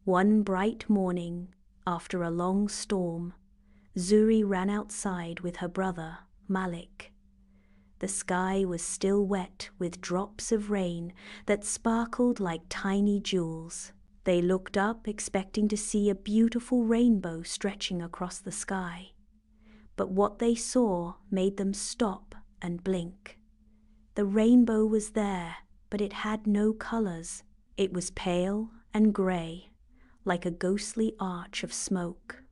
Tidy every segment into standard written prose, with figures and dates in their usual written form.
One bright morning, after a long storm, Zuri ran outside with her brother, Malik. The sky was still wet with drops of rain that sparkled like tiny jewels. They looked up expecting to see a beautiful rainbow stretching across the sky. But what they saw made them stop and blink. The rainbow was there, but it had no colors. It was pale and gray, like a ghostly arch of smoke.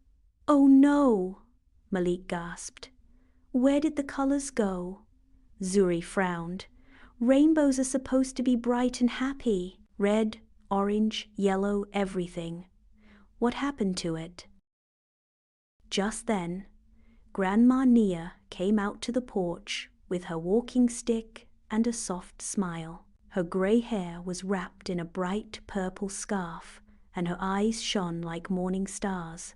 "Oh no!" Malik gasped. "Where did the colors go?" Zuri frowned. "Rainbows are supposed to be bright and happy. Red, orange, yellow, everything. What happened to it?" Just then, Grandma Nia came out to the porch with her walking stick and a soft smile. Her gray hair was wrapped in a bright purple scarf, and her eyes shone like morning stars.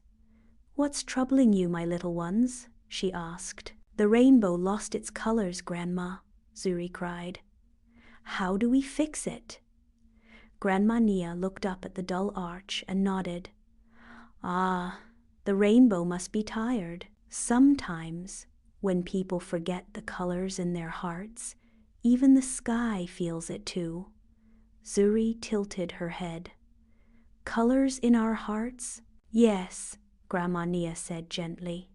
"What's troubling you, my little ones?" she asked. "The rainbow lost its colors, Grandma," Zuri cried. "How do we fix it?" Grandma Nia looked up at the dull arch and nodded. "Ah, the rainbow must be tired. Sometimes, when people forget the colors in their hearts, even the sky feels it too." Zuri tilted her head. "Colors in our hearts?" "Yes," Grandma Nia said gently.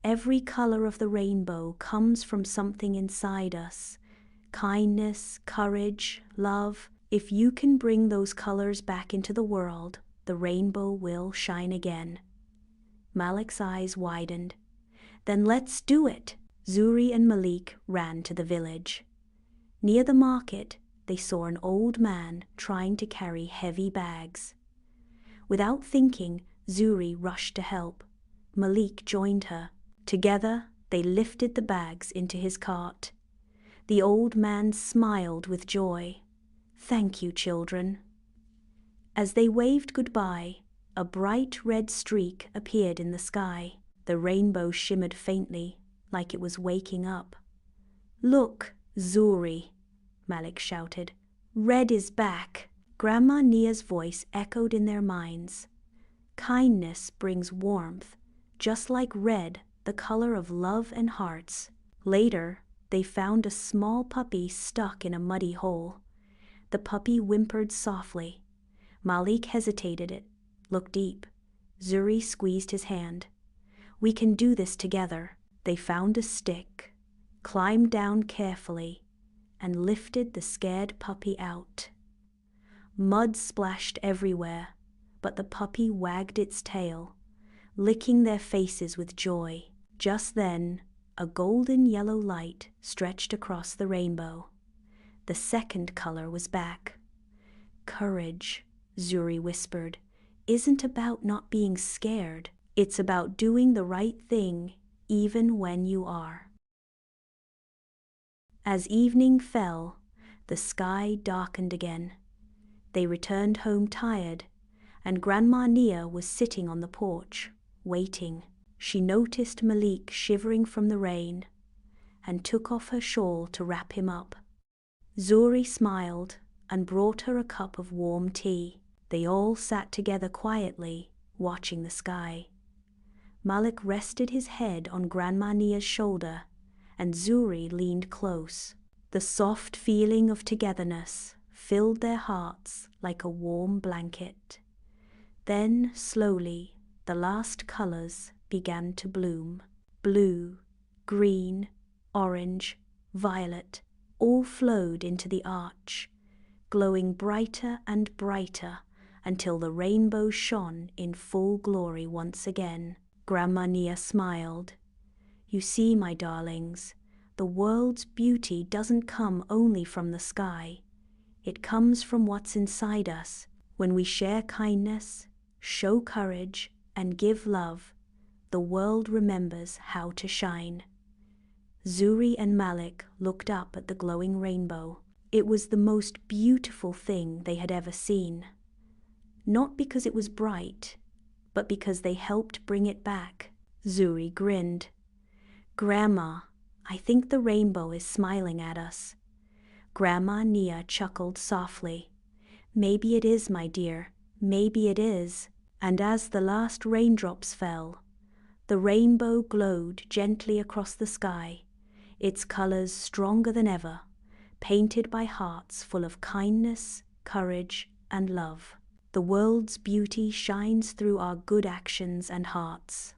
"Every color of the rainbow comes from something inside us. Kindness, courage, love. If you can bring those colors back into the world, the rainbow will shine again." Malik's eyes widened. "Then let's do it!" Zuri and Malik ran to the village. Near the market, they saw an old man trying to carry heavy bags. Without thinking, Zuri rushed to help. Malik joined her. Together, they lifted the bags into his cart. The old man smiled with joy. "Thank you, children." As they waved goodbye, a bright red streak appeared in the sky. The rainbow shimmered faintly, like it was waking up. "Look, Zuri," Malik shouted. "Red is back." Grandma Nia's voice echoed in their minds. Kindness brings warmth, just like red, the color of love and hearts. Later, they found a small puppy stuck in a muddy hole. The puppy whimpered softly. Malik hesitated, looked deep. Zuri squeezed his hand. "We can do this together." They found a stick, climbed down carefully, and lifted the scared puppy out. Mud splashed everywhere, but the puppy wagged its tail, licking their faces with joy. Just then, a golden yellow light stretched across the rainbow. The second color was back. "Courage," Zuri whispered, "isn't about not being scared. It's about doing the right thing, even when you are." As evening fell, the sky darkened again. They returned home tired, and Grandma Nia was sitting on the porch, waiting. She noticed Malik shivering from the rain, and took off her shawl to wrap him up. Zuri smiled and brought her a cup of warm tea. They all sat together quietly, watching the sky. Malik rested his head on Grandma Nia's shoulder, and Zuri leaned close. The soft feeling of togetherness filled their hearts like a warm blanket. Then, slowly, the last colors began to bloom. Blue, green, orange, violet, all flowed into the arch, glowing brighter and brighter until the rainbow shone in full glory once again. Grandma Nia smiled. "You see, my darlings, the world's beauty doesn't come only from the sky. It comes from what's inside us. When we share kindness, show courage, and give love, the world remembers how to shine." Zuri and Malik looked up at the glowing rainbow. It was the most beautiful thing they had ever seen. Not because it was bright, but because they helped bring it back. Zuri grinned. "Grandma, I think the rainbow is smiling at us." Grandma Nia chuckled softly. "Maybe it is, my dear. Maybe it is. And as the last raindrops fell, the rainbow glowed gently across the sky, its colors stronger than ever, painted by hearts full of kindness, courage, and love. The world's beauty shines through our good actions and hearts.